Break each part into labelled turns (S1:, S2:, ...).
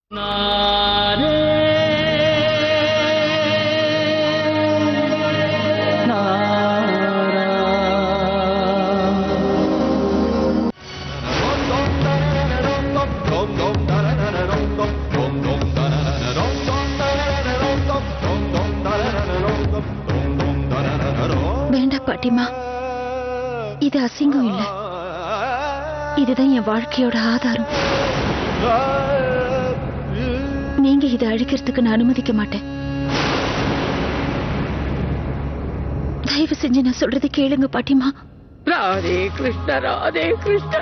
S1: வேண்டாம் பாட்டிமா, இது அசிங்கம் இல்ல, இதுதான் என் வாழ்க்கையோட ஆதாரம். நீங்க இதை அழிக்கிறதுக்கு நான் அனுமதிக்க மாட்டேன். தயவு செஞ்சு நான் சொல்றது கேளுங்க பாட்டிமா.
S2: ராதே கிருஷ்ணா, ராதே கிருஷ்ணா,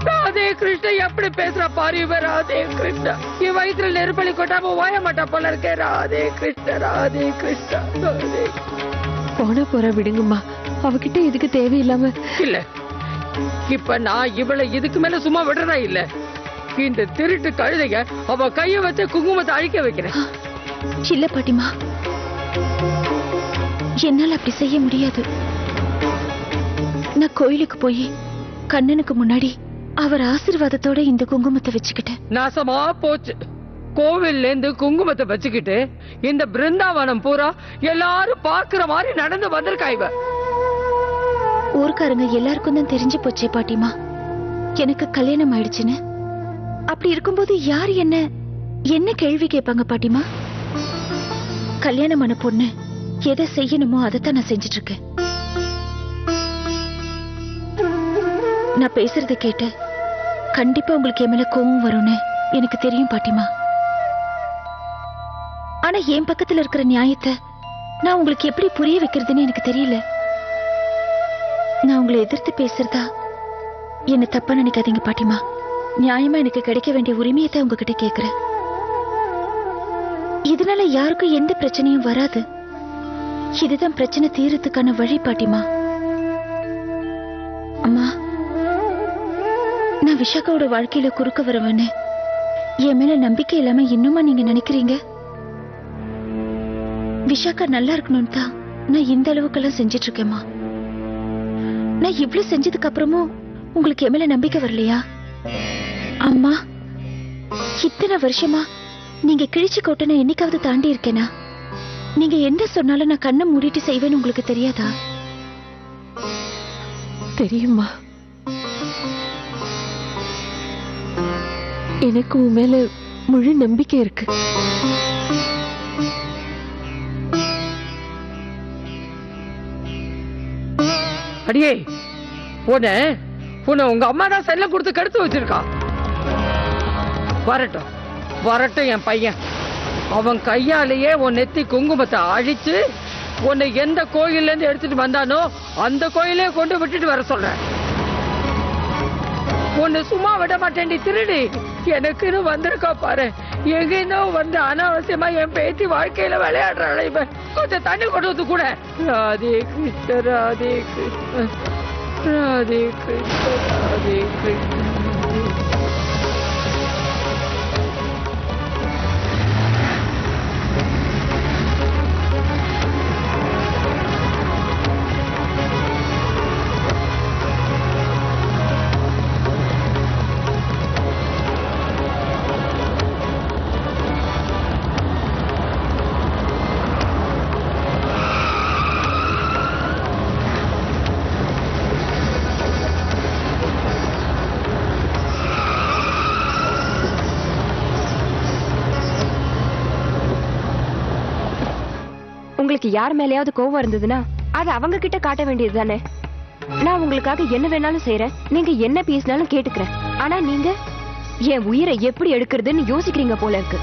S2: ராதே கிருஷ்ணா. எப்படி பேசுற பாரு இவ. ராதே கிருஷ்ணா, என் வயிற்றுல நெருப்பலி கொட்டாம ஓய மாட்டா போல இருக்கே. ராதே கிருஷ்ணா, ராதே கிருஷ்ணா, ராதே.
S3: போன போற விடுங்கம்மா, அவகிட்ட இதுக்கு தேவையில்லாம.
S2: இல்ல, இப்ப நான் இவளை இதுக்கு மேல சும்மா விடுறதா இல்ல. இந்த திருட்டு கழுதைய அவ கைய வச்சு குங்குமத்தை அழிக்க வைக்கிறேன்.
S1: இல்ல பாட்டிமா, என்னால அப்படி செய்ய முடியாது. நான் கோயிலுக்கு போய் கண்ணனுக்கு முன்னாடி அவர் ஆசீர்வாதத்தோட இந்த குங்குமத்தை வச்சுக்கிட்டேன்.
S2: நாசமா போச்சு. கோவில்ல இருந்து குங்குமத்தை வச்சுக்கிட்டு இந்த பிருந்தாவனம் பூரா எல்லாரும் பாக்குற மாதிரி நடந்து வந்திருக்கா இவ.
S1: ஊர்க்காரங்க எல்லாருக்கும் தான் தெரிஞ்சு போச்சே பாட்டிமா எனக்கு கல்யாணம் ஆயிடுச்சுன்னு. அப்படி இருக்கும்போது யார் என்ன கேள்வி கேட்பாங்க பாட்டிமா? கல்யாணமான பொண்ணு எதை செய்யணுமோ அதைத்தான் நான் செஞ்சிட்டு இருக்கேன். நான் பேசுறதை கேட்டு கண்டிப்பா உங்களுக்கு என் மேல கோவம் வரும்னு எனக்கு தெரியும் பாட்டிமா. ஆனா என் பக்கத்துல இருக்கிற நியாயத்தை நான் உங்களுக்கு எப்படி புரிய வைக்கிறதுன்னு எனக்கு தெரியல. நான் உங்களை எதிர்த்து பேசுறதா என்ன தப்பா நினைக்காதீங்க பாட்டிமா. நியாயமா எனக்கு கிடைக்க வேண்டிய உரிமையை உங்ககிட்ட கேக்குறேன். இதனால யாருக்கும் எந்த பிரச்சனையும் வராது. இதுதான் பிரச்சனை தீரத்துக்கான வழி பாட்டிமா. அம்மா, நான் விஷாக்காவோட வாழ்க்கையில குறுக்க வரவன்னு என் மேல நம்பிக்கை இல்லாம இன்னுமா நீங்க நினைக்கிறீங்க? விஷாக்கா நல்லா இருக்கணும்னு தான் நான் இந்த அளவுக்கெல்லாம் செஞ்சிட்டு இருக்கேம்மா. நான் இவ்வளவு செஞ்சதுக்கு அப்புறமும் உங்களுக்கு என் மேல நம்பிக்கை வரலையா? அம்மா, இத்தனை வருஷமா நீங்க கிழிச்சு கோட்டனை என்னைக்காவது தாண்டி இருக்கேனா? நீங்க என்ன சொன்னாலும் நான் கண்ணை மூடிட்டு செய்வேன்னு உங்களுக்கு தெரியாதா?
S3: தெரியுமா, எனக்கு உன் மேல முழு நம்பிக்கை இருக்கு.
S2: அடியே, உன்னை உங்க அம்மா தான் செல்ல கொடுத்து கெடுத்து வச்சிருக்கா. வரட்டும் வரட்டும் என் பையன். அவன் கையாலேயே உன் நெத்தி குங்குமத்தை அழிச்சு உன்னை எந்த கோயில்ல இருந்து எடுத்துட்டு வந்தானோ அந்த கோயிலே கொண்டு விட்டுட்டு வர சொல்றேன். உன்னை சும்மா விட மாட்டேன்டி திருடி. எனக்குன்னு வந்திருக்கா பாரு. எங்கேனோ வந்து அனாவசியமா என் பேத்தி வாழ்க்கையில விளையாடுறாள் இவன். கொஞ்சம் தண்ணி கொண்டு வந்து கூட. ராதே கிருஷ்ண, ராதே கிருஷ்ண, ராதே கிருஷ்ண, ராதே கிருஷ்ண.
S3: உங்களுக்கு யார் மேலயாவது கோவம் இருந்ததுன்னா அது அவங்க கிட்ட காட்ட வேண்டியது தானே. நான் உங்களுக்காக என்ன வேணாலும் செய்யறேன், நீங்க என்ன பேசினாலும் கேட்டுக்கிறேன். ஆனா நீங்க என் உயிரை எப்படி எடுக்கிறதுன்னு யோசிக்கிறீங்க போல இருக்கு.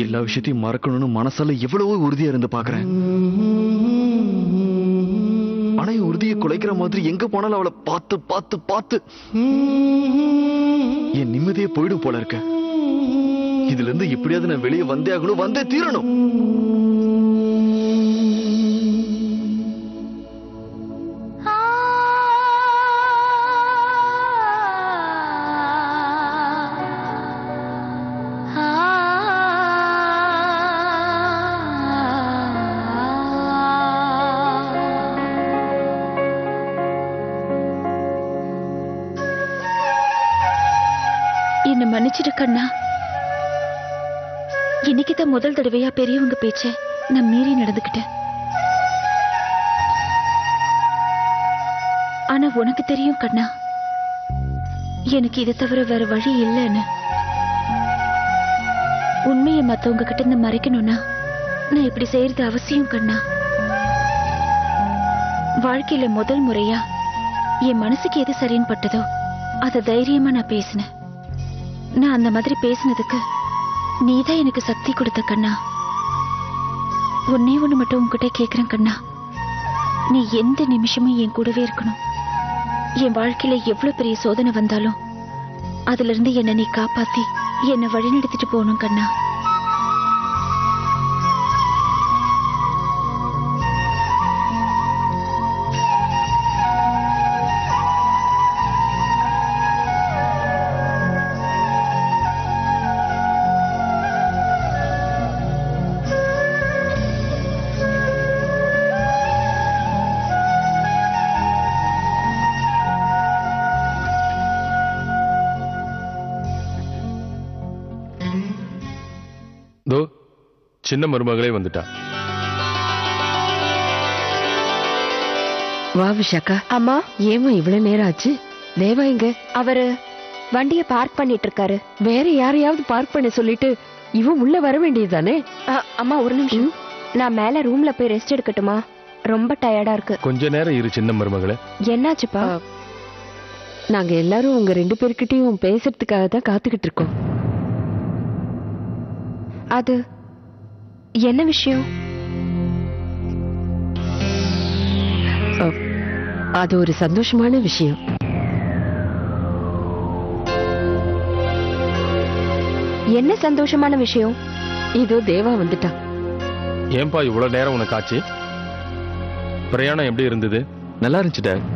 S4: எல்லா விஷயத்தையும் மறக்கணும்னு மனசால எவ்வளவோ உறுதியா இருந்து பாக்குறேன். ஆனா உறுதியை குலைக்கிற மாதிரி எங்க போனாலும் அவளை பார்த்து பார்த்து பார்த்து என் நிம்மதியே போயிடும் போல இருக்க. இதுல இருந்து எப்படியாவது நான் வெளியே வந்தே ஆகணும், வந்தே தீரணும்.
S1: என்ன மன்னிச்சிடு கண்ணா. இன்னைக்குதான் முதல் தடவையா பெரியவங்க பேச்ச நான் மீறி நடந்துக்கிட்டேன். ஆனா உனக்கு தெரியும் கண்ணா, எனக்கு இதை தவிர வேற வழி இல்லைன்னு. உண்மையை மத்தவங்க கிட்ட இருந்து மறைக்கணும்னா நான் இப்படி செய்யறது அவசியம் கண்ணா. வாழ்க்கையில முதல் முறையா என் மனசுக்கு எது சரின்னு பட்டதோ அத தைரியமா நான் பேசினேன். நான் அந்த மாதிரி பேசினதுக்கு நீதான் எனக்கு சக்தி கொடுத்த கண்ணா. ஒன்னே ஒண்ணு மட்டும் உன்கிட்ட கேக்குறேன் கண்ணா, நீ எந்த நிமிஷமும் என் கூடவே இருக்கணும். என் வாழ்க்கையில எவ்வளவு பெரிய சோதனை வந்தாலும் அதுல இருந்து என்ன நீ காப்பாத்தி என்னை வழிநடத்திட்டு போகணும் கண்ணா.
S5: தோ சின்ன மருமகளே வந்துட்டா.
S2: வா விஷாக்கா.
S3: அம்மா,
S2: ஏமா இவ்வளவு நேரம் ஆச்சு? தேவா எங்க?
S3: அவரு வண்டிய பார்க் பண்ணிட்டு இருக்காரு.
S2: வேற யாரையாவது பார்க் பண்ண சொல்லிட்டு இவன் உள்ள வர வேண்டியதுதானே?
S3: அம்மா ஒரு நிமிஷம், நான் மேல ரூம்ல போய் ரெஸ்ட் எடுக்கட்டுமா? ரொம்ப டயர்டா இருக்கு.
S5: கொஞ்ச நேரம் இரு சின்ன மருமகளே.
S3: என்னாச்சுப்பா?
S2: நாங்க எல்லாரும் உங்க 2 பேர்கிட்டயும் பேசுறதுக்காக தான் காத்துக்கிட்டு இருக்கோம்.
S3: அது என்ன விஷயம்?
S2: அது ஒரு சந்தோஷமான விஷயம்.
S3: என்ன சந்தோஷமான விஷயம்?
S2: இதோ தேவா வந்துட்டான்.
S5: ஏன்பா இவ்வளவு நேரம் உனக்கு ஆச்சு? பிரயாணம் எப்படி இருந்தது?
S4: நல்லா இருந்துச்சு டாட்.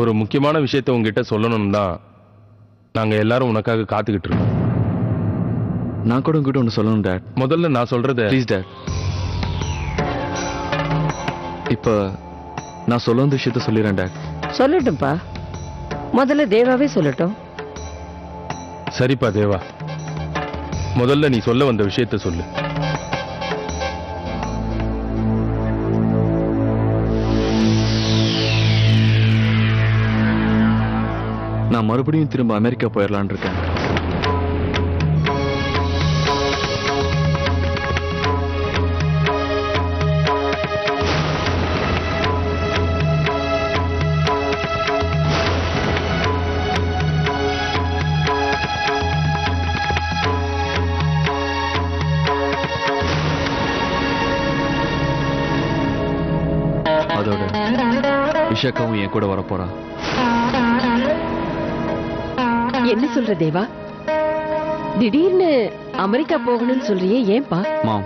S5: ஒரு முக்கியமான விஷயத்த உங்ககிட்ட சொல்லணும்னு தான் நாங்க எல்லாரும் உனக்காக காத்துக்கிட்டு இருக்கோம்.
S4: நான் கூட உங்ககிட்ட ஒன்று சொல்லணும் டாட்.
S5: முதல்ல நான் சொல்றத
S4: ப்ளீஸ் டாட். இப்ப நான் சொல்ல வந்த விஷயத்த சொல்லிடுறேன் டாட்.
S2: சொல்லட்டும்பா, முதல்ல தேவாவே சொல்லட்டும்.
S5: சரிப்பா தேவா, முதல்ல நீ சொல்ல வந்த விஷயத்த சொல்லு.
S4: நான் மறுபடியும் திரும்ப அமெரிக்கா போயிடலான் இருக்கேன். அதோட விஷாக்காவும் என் கூட வரப்போறா.
S2: என்ன சொல்ற தேவா? திடீர்னு அமெரிக்கா போகணும்னு சொல்றியே, ஏன்பா?
S4: மாம்,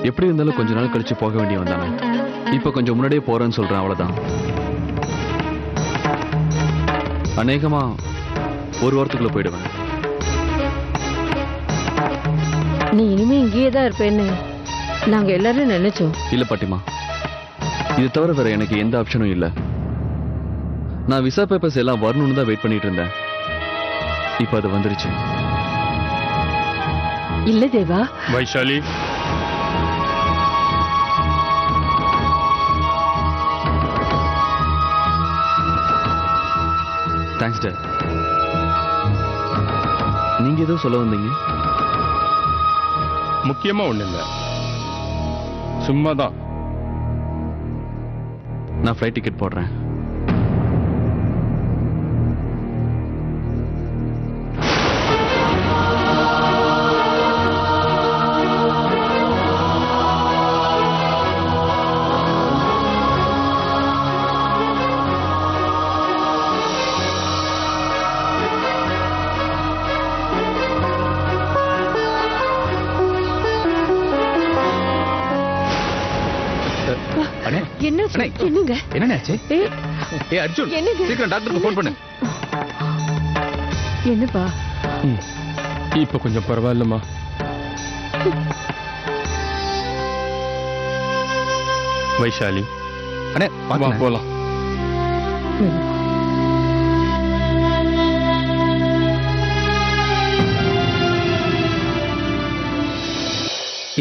S4: எப்படி இருந்தாலும் கொஞ்ச நாள் கழிச்சு போக வேண்டிய வந்தானே. இப்ப கொஞ்சம் முன்னாடியே போறேன்னு சொல்றேன், அவ்வளவுதான். அநேகமா 1 வாரத்துக்குள்ள போயிடுவேன்.
S2: நீ இனிமே இங்கேயே தான் இருப்பேன்னு நாங்க எல்லாரும் நினைச்சோம்.
S4: இல்ல பாட்டிமா, இது தவிர வேற எனக்கு எந்த ஆப்ஷனும் இல்ல. நான் விசா பேப்பர்ஸ் எல்லாம் வரணும்னு தான் வெயிட் பண்ணிட்டு இருந்தேன். இப்ப அது வந்துருச்சு.
S2: இல்ல தேவா.
S5: Vaishali,
S4: thanks dot. நீங்க ஏதோ சொல்ல வந்தீங்க?
S5: முக்கியமா ஒண்ணு இல்ல, சும்மாதான்.
S4: நான் ஃப்ளைட் டிக்கெட் போடுறேன்.
S2: என்னங்க?
S6: என்னாச்சு? அர்ஜுன்,
S2: என்னங்க?
S6: சீக்கிரம் டாக்டருக்கு ஃபோன் பண்ணு.
S2: என்னப்பா?
S5: இப்ப கொஞ்சம் பரவாயில்லம்மா. வைஷாலி,
S6: அண்ணே
S5: வா போலாம்.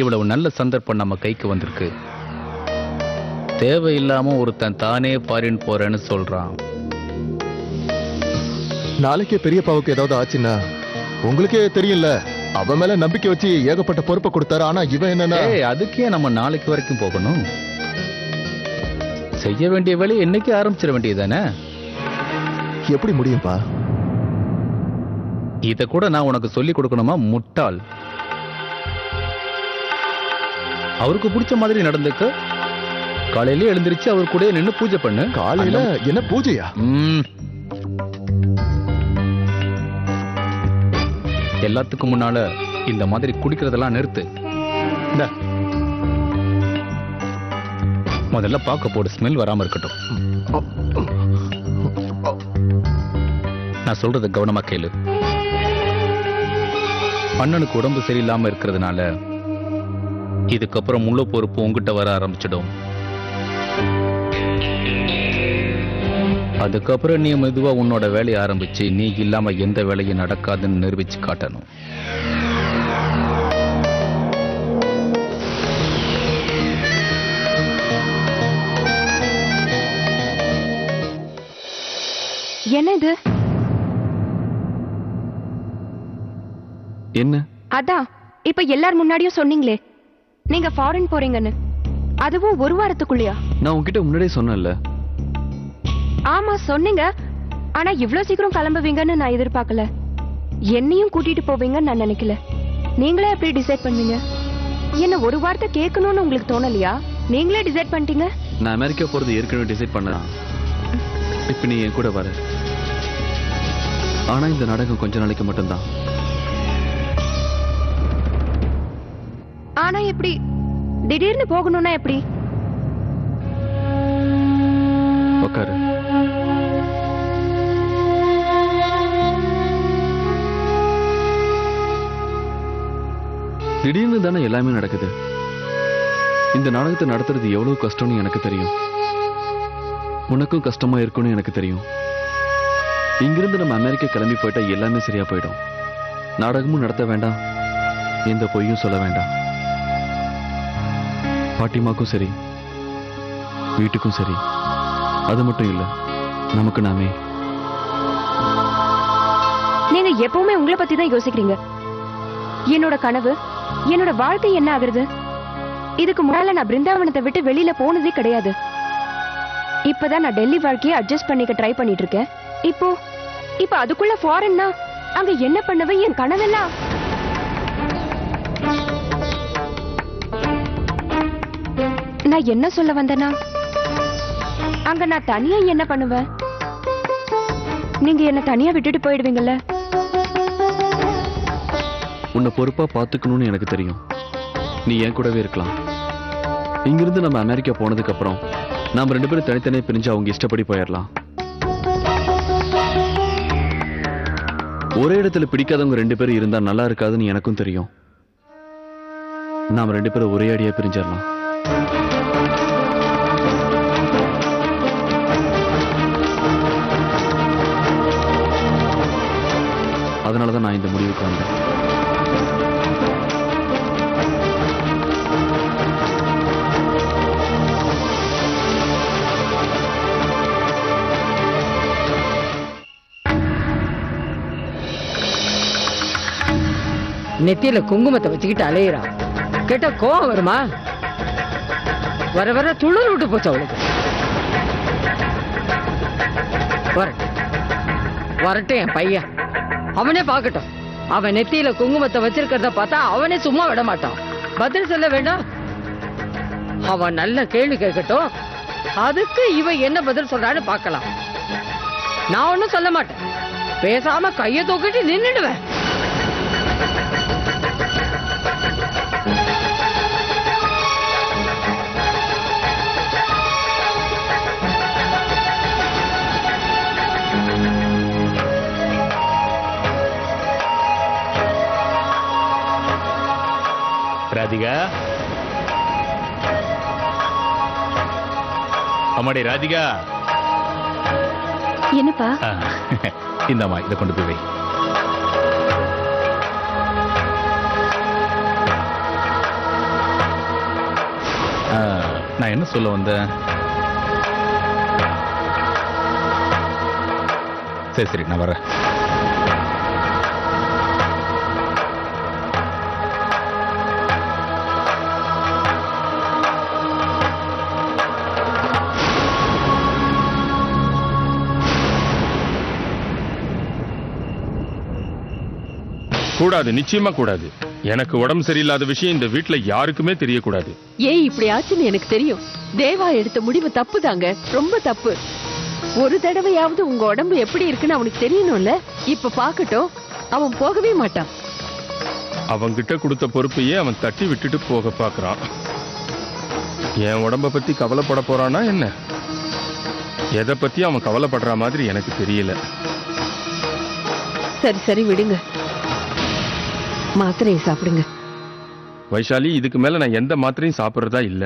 S6: இவ்வளவு நல்ல சந்தர்ப்பம் நம்ம கைக்கு வந்திருக்கு. தேவையில்லாம ஒருத்தன் தானே ஃபாரின் போறேன்னு சொல்றான்.
S7: நாளைக்கே பெரியப்பாவுக்கு ஏதாவது ஆச்சுன்னா உங்களுக்கே தெரியல, அவன் மேல நம்பிக்கை வச்சு ஏகப்பட்ட பொறுப்பை கொடுத்தாரு. ஆனா இவன் என்னன்னா,
S6: அதுக்கே நம்ம நாளைக்கு வரைக்கும் போகணும்? செய்ய வேண்டிய வேலையை என்னைக்கு ஆரம்பிச்சிட வேண்டியதானே?
S7: எப்படி முடியும்பா?
S6: இத கூட நான் உனக்கு சொல்லி கொடுக்கணுமா முட்டாள்? அவருக்கு பிடிச்ச மாதிரி நடந்துக்க. காலையில எழுந்திருச்சு அவர் கூட நின்னு பூஜை பண்ணு.
S7: காலையில என்ன பூஜையா?
S6: எல்லாத்துக்கும் முன்னால இந்த மாதிரி குடிக்கிறதெல்லாம் நிறுத்து. இந்தா. முதல்ல பார்க்க போடு, ஸ்மெல் வராம இருக்கட்டும். நான் சொல்றத கவனமா கேளு. அண்ணனுக்கு உடம்பு சரியில்லாம இருக்கிறதுனால இதுக்கப்புறம் முழு பொறுப்பு உங்ககிட்ட வர ஆரம்பிச்சிடும். அதுக்கப்புறம் நீ மெதுவா உன்னோட வேலையை ஆரம்பிச்சு நீ இல்லாம எந்த வேலையும் நடக்காதுன்னு நிரூபிச்சு காட்டணும்.
S3: என்ன இது?
S4: என்ன?
S3: அதான் இப்ப எல்லார் முன்னாடியும் சொன்னீங்களே நீங்க ஃபாரின் போறீங்கன்னு, அதுவும் ஒரு வாரத்துக்குள்ளயா?
S4: நான் உன்கிட்ட முன்னாடியே சொன்னேன்ல.
S3: ஆமா சொன்னீங்க, ஆனா இவ்ளோ சீக்கிரம் கிளம்புவீங்கன்னு நான் எதிர்பார்க்கல. என்னையும் கூட்டிட்டு போவீங்கன்னு நான் நினைக்கல. நீங்களே எப்படி டிசைட் பண்ணீங்க? என்ன ஒரு வார்த்தை கேட்கணும்னு உங்களுக்கு தோணலையா? நீங்களே டிசைட் பண்ணிட்டீங்க.
S4: நான் அமெரிக்கா போறது ஏற்கனவே டிசைட் பண்ணேன். இப்ப நீ என் கூட வர. ஆனா இந்த நாடகம் கொஞ்ச நாளைக்கு மட்டும்தான்.
S3: ஆனா எப்படி திடீர்னு போகணும்னா எப்படி?
S4: உட்காரு. திடீர்னு தானே எல்லாமே நடக்குது. இந்த நாடகத்தை நடத்துறது எவ்வளவு கஷ்டம்னு எனக்கு தெரியும். உனக்கும் கஷ்டமா இருக்கும்னு எனக்கு தெரியும். இங்கிருந்து நம்ம அமெரிக்கா கிளம்பி போயிட்டா எல்லாமே சரியா போயிடும். நாடகமும் நடத்த வேண்டாம், எந்த பொய்யும் சொல்ல வேண்டாம். பாட்டிமாக்கும் சரி, வீட்டுக்கும் சரி. அது மட்டும் இல்ல, நமக்கு நாமே.
S3: நீங்க எப்பவுமே உங்களை பத்தி தான் யோசிக்கிறீங்க. என்னோட கனவு, என்னோட வாழ்க்கை என்ன ஆகுறது? இதுக்கு முன்னால நான் பிருந்தாவனத்தை விட்டு வெளியில போனதே கிடையாது. இப்பதான் நான் டெல்லி வாழ்க்கையை அட்ஜஸ்ட் பண்ணிக்க ட்ரை பண்ணிட்டு இருக்கேன். இப்போ அதுக்குள்ள ஃபாரின்னா அங்க என்ன பண்ணுவேன்? என் கனவெல்லாம் நான் என்ன சொல்ல வந்தேனா, அங்க நான் தனியா என்ன பண்ணுவேன்? நீங்க என்ன தனியா விட்டுட்டு போயிடுவீங்கல்ல?
S4: உன்னை பொறுப்பா பாத்துக்கணும்னு எனக்கு தெரியும். நீ என் கூடவே இருக்கலாம். இங்கிருந்து நம்ம அமெரிக்கா போனதுக்கு அப்புறம் நாம 2 பேரும் தனித்தனியே பிரிஞ்சு அவங்க இஷ்டப்படி போயிடலாம். ஒரே இடத்துல பிடிக்காதவங்க 2 பேரும் இருந்தா நல்லா இருக்காதுன்னு எனக்கும் தெரியும். நாம 2 பேரும் ஒரே அடியா பிரிஞ்சிடலாம். அதனாலதான் நான் இந்த முடிவுக்கு வந்தேன்.
S2: நெத்தியில குங்குமத்தை வச்சுக்கிட்டு அலையிறான். கேட்டா கோவம் வருமா? வர வர துளிர் விட்டு போச்சு அவளுக்கு. வரட்டும் என் பையன், அவனே பாக்கட்டும். அவன் நெத்தியில குங்குமத்தை வச்சிருக்கிறத பார்த்தா அவனே சும்மா விட மாட்டான். பதில் சொல்ல வேண்டாம். அவன் நல்ல கேள்வி கேட்கட்டும், அதுக்கு இவன் என்ன பதில் சொல்றான்னு பார்க்கலாம். நான் ஒன்னும் சொல்ல மாட்டேன், பேசாம கைய தூக்கிட்டு நின்னுடுவேன்.
S5: ராதிகா, அம்மாடி ராதிகா.
S1: என்னப்பா?
S6: இந்தம்மா, இதை கொண்டு போய் வை. நான் என்ன சொல்ல வந்தேன்? சரி சரி, நான் வரேன்.
S5: கூடாது, நிச்சயமா கூடாது. எனக்கு உடம்பு சரியில்லாத விஷயம் இந்த வீட்ல யாருக்குமே தெரியக்கூடாது.
S2: ஏன் இப்படி ஆச்சுன்னு எனக்கு தெரியும். தேவா எடுத்த முடிவு தப்பு தாங்க, ரொம்ப தப்பு. ஒரு தடவையாவது உங்க உடம்பு எப்படி இருக்குன்னு அவனுக்கு தெரியணும்ல. இப்ப பாக்கட்டும், அவன் போகவே மாட்டான்.
S5: அவன்கிட்ட கொடுத்த பொறுப்பையே அவன் தட்டி விட்டுட்டு போக பாக்குறான். என் உடம்ப பத்தி கவலைப்பட போறானா என்ன? எதை பத்தி அவன் கவலைப்படுற மாதிரி எனக்கு தெரியல.
S2: சரி சரி விடுங்க, மாத்திரையை சாப்பிடுங்க.
S5: வைஷாலி, இதுக்கு மேல நான் எந்த மாத்திரையும் சாப்பிடுறதா இல்ல.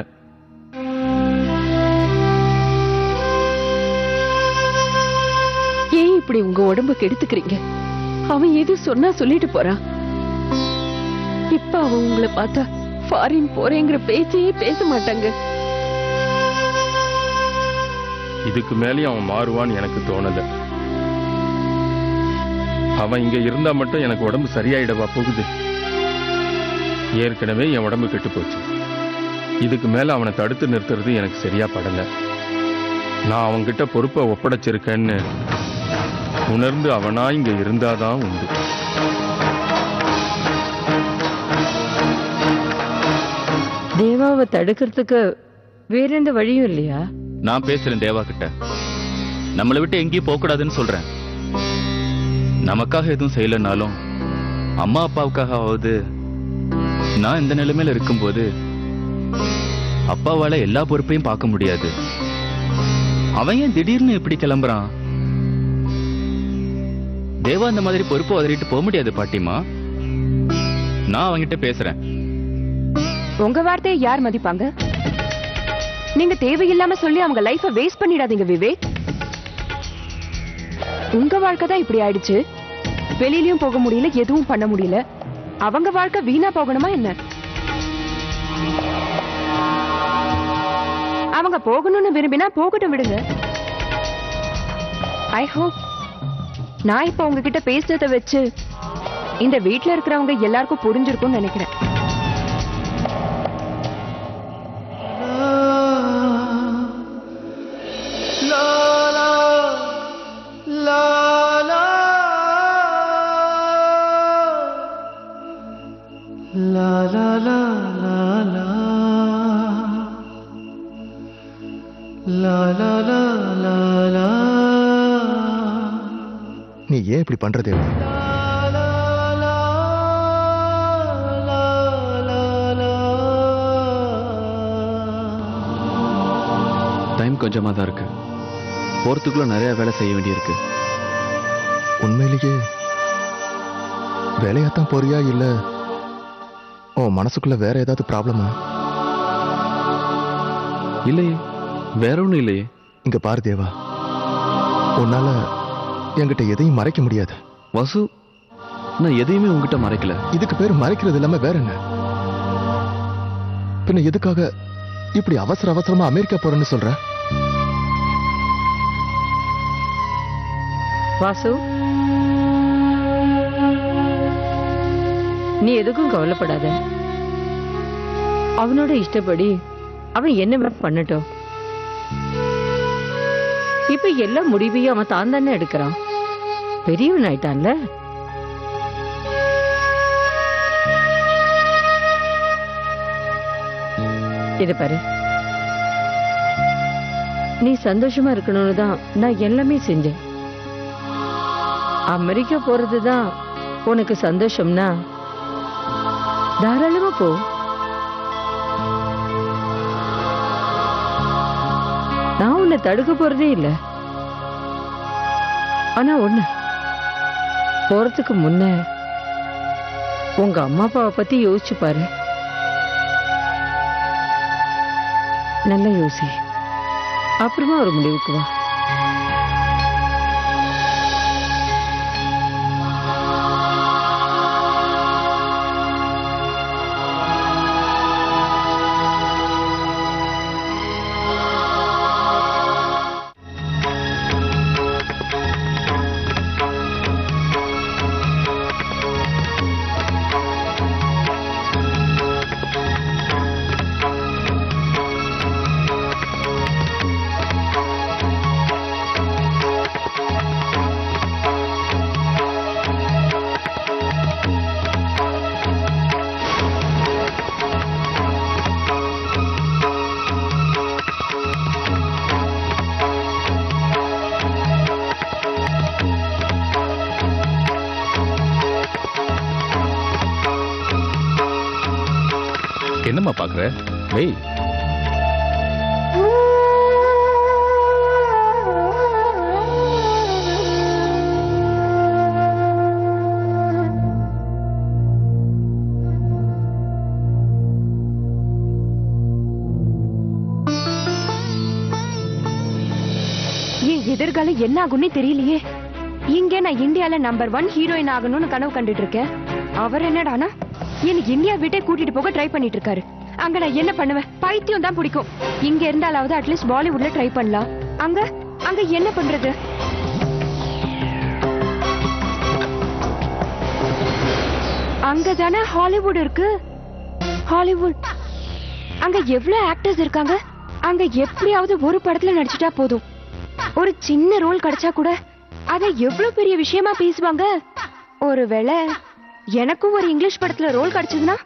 S2: ஏன் இப்படி உங்க உடம்புக்கு எடுத்துக்கிறீங்க? அவன் எது சொன்னா சொல்லிட்டு போறான். இப்ப அவன் உங்களை பார்த்தா ஃபாரின் போறேங்கிற பேச்சையே பேச மாட்டாங்க.
S5: இதுக்கு மேலேயும் அவன் மாறுவான்னு எனக்கு தோணல. அவன் இங்க இருந்தா மட்டும் எனக்கு உடம்பு சரியாயிடவா போகுது? ஏற்கனவே என் உடம்பு கெட்டு போச்சு. இதுக்கு மேல அவனை தடுத்து நிறுத்துறது எனக்கு சரியா படல. நான் அவன்கிட்ட பொறுப்பை ஒப்படைச்சிருக்கேன்னு உணர்ந்து அவனா இங்க இருந்தாதான் உண்டு.
S2: தேவாவை தடுக்கிறதுக்கு வேற எந்த வழியும் இல்லையா?
S6: நான் பேசுறேன் தேவா கிட்ட. நம்மளை விட்டு எங்கேயும் போக கூடாதுன்னு சொல்றேன். நமக்காக எதுவும் செய்யலனாலும் அம்மா அப்பாவுக்காகவாவது. நான் இந்த நிலைமையில இருக்கும்போது அப்பாவால எல்லா பொறுப்பையும் பார்க்க முடியாது. அவன் ஏன் திடீர்னு இப்படி கிளம்புறான்? தேவா இந்த மாதிரி பொறுப்பு உதறிட்டு போக முடியாது பாட்டிமா. நான் அவங்கிட்ட பேசுறேன்.
S3: உங்க வார்த்தையை யார் மதிப்பாங்க? நீங்க தேவையில்லாம சொல்லி அவங்க லைஃப வேஸ்ட் பண்ணிடாதீங்க விவேக். உங்க வாழ்க்கை தான் இப்படி ஆயிடுச்சு. வெளியிலயும் போக முடியல, எதுவும் பண்ண முடியல. அவங்க வாழ்க்கை வீணா போகணுமா என்ன? அவங்க போகணும்னு விரும்பினா போகட்டும், விடுங்க. ஐ ஹோப் நான் இப்ப உங்ககிட்ட பேசுறத வச்சு இந்த வீட்ல இருக்கிறவங்க எல்லாருக்கும் புரிஞ்சிருக்கும்னு நினைக்கிறேன்.
S7: நீ ஏன் இப்படி பண்ற தேவா?
S4: டைம் கொஞ்சமா தான் இருக்கு. போறதுக்குள்ள நிறைய வேலை செய்ய வேண்டியிருக்கு.
S7: உண்மையிலேயே வேலையாத்தான் போறியா இல்ல உன் மனசுக்குள்ள வேற ஏதாவது ப்ராப்ளமா?
S4: இல்லையே, வேற ஒண்ணும் இல்லையே.
S7: இங்க பாரு தேவா, உன்னால என்கிட்ட எதையும் மறைக்க முடியாது.
S4: வசு, நான் எதையுமே உங்ககிட்ட மறைக்கல.
S7: இதுக்கு பேர் மறைக்கிறது இல்லாம வேற என்ன? பின்ன எதுக்காக இப்படி அவசர அவசரமா அமெரிக்கா போறேன்னு சொல்ற?
S2: வாசு, நீ எதுக்கும் கவலைப்படாத. அவனோட இஷ்டப்படி அவன் என்ன பண்ணட்டும். இப்ப எல்லா முடிவையும் அவன் தான் தானே எடுக்கிறான். பெரியவன் ஆயிட்டான்ல. இத பாரு, நீ சந்தோஷமா இருக்கணும்னு தான் நான் எல்லாமே செஞ்சேன். அமெரிக்கா போறதுதான் உனக்கு சந்தோஷம்னா தாராளமா போ. நான் உன்னை தடுக்க போறதே இல்லை. ஆனா ஒண்ணு, போறதுக்கு முன்ன உங்க அம்மா அப்பாவை பத்தி யோசிச்சு பாரு. நல்லா யோசி, அப்புறமா ஒரு முடிவுக்கு வா.
S6: என்னம்மா பாக்குற? வெய்.
S3: என் எதிர்காலம் என்ன ஆகும்னு தெரியலையே. இங்க நான் இந்தியால நம்பர் 1 ஹீரோயின் ஆகணும்னு கனவு கண்டுட்டு இருக்கேன். அவர் என்னடானா எனக்கு இந்தியா விட்டே கூட்டிட்டு போக ட்ரை பண்ணிட்டு இருக்காரு. அங்க நான் என்ன பண்ணுவேன்? பைத்தியம் தான் பிடிக்கும். இங்க இருந்தாலாவது அட்லீஸ்ட் பாலிவுட்ல ட்ரை பண்ணலாம். அங்க அங்க என்ன பண்றது? அங்கதானே ஹாலிவுட் இருக்கு. ஹாலிவுட் அங்க எவ்வளவு ஆக்டர்ஸ் இருக்காங்க. அங்க எப்படியாவது ஒரு படத்துல நடிச்சுட்டா போதும். ஒரு சின்ன ரோல் கிடைச்சா கூட அதை எவ்வளவு பெரிய விஷயமா பேசுவாங்க. ஒருவேளை எனக்கும் ஒரு இங்கிலீஷ் படத்துல ரோல் கிடைச்சதுன்னா